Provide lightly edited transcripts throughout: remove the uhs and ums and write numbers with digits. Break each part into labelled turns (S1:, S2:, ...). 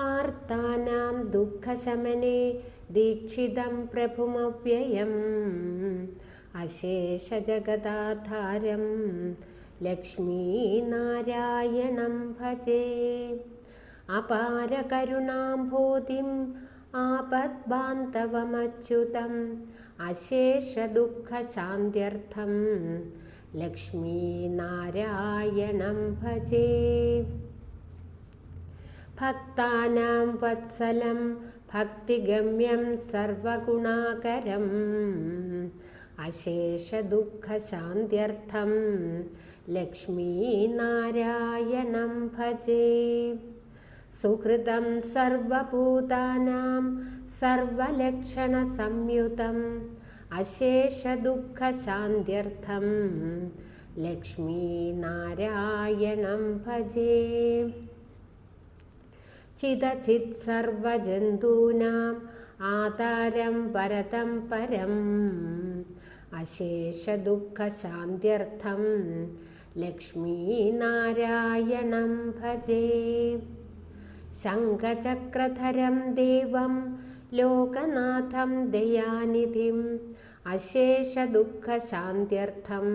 S1: ആർത്താനാം ദുഃഖശമനെ ദീക്ഷിതം പ്രഭുമവ്യയം അശേഷജഗദാധാരം ലക്ഷ്മീനാരായണം ഭജേ. അപാരകരുണാംഭോതിം ആപദ്ബാന്ധവമച്യുതം അശേഷദുഃഖശാന്ത്യർത്ഥം ലക്ഷ്മീനാരായണം ഭജേ. ഭക്താനാം വത്സലം ഭക്തിഗമ്യം സർവഗുണാകരം അശേഷദുഃഖശാന്ത്യർത്ഥം ലക്ഷ്മീനാരായണം ഭജേ. സുഹൃദം സർവഭൂതാനാം സർവലക്ഷണസംയുതം അശേഷദുഃഖശാന്ത്യർത്ഥം ലക്ഷ്മീനാരായണം ഭജേ. ചിദചിത് സർവജന്തൂനാം ആധാരം വരദം പരം അശേഷദുഃഖശാന്ത്യർത്ഥം ലക്ഷ്മീനാരായണം ഭജേ. ശംഖചക്രധരം ദേവം ലോകനാഥം ദയാനിധിം അശേഷദുഃഖശാന്ത്യർത്ഥം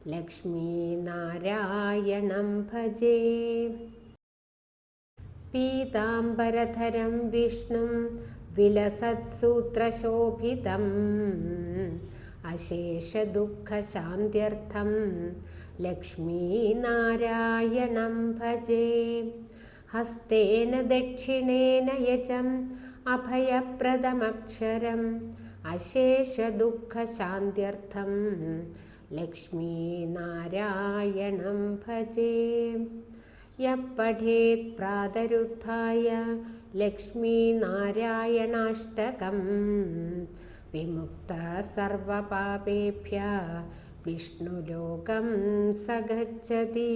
S1: ലക്ഷ്മീനാരായണം ഭജേ. പീതാംബരധരം വിഷ്ണും വിലസത്സൂത്രശോഭിതം അശേഷദുഃഖശാന്ത്യർത്ഥം ലക്ഷ്മീനാരായണം ഭജേ. ഹസ്തേന ദക്ഷിണേന യജം അഭയപ്രദമക്ഷരം അശേഷദുഃഖശാന്ത്യർത്ഥം ലക്ഷ്മീനാരായണം ഭജേ. യഃ പഠേത് പ്രാതരുദ്ധായ ലക്ഷ്മീനാരായണാഷ്ടകം വിമുക്തഃ സർവപാപേഭ്യഃ വിഷ്ണുലോകം സ ഗച്ഛതി.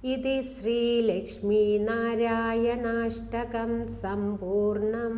S1: ഇതി ശ്രീലക്ഷ്മീനാരായണാഷ്ടകം സമ്പൂർണം.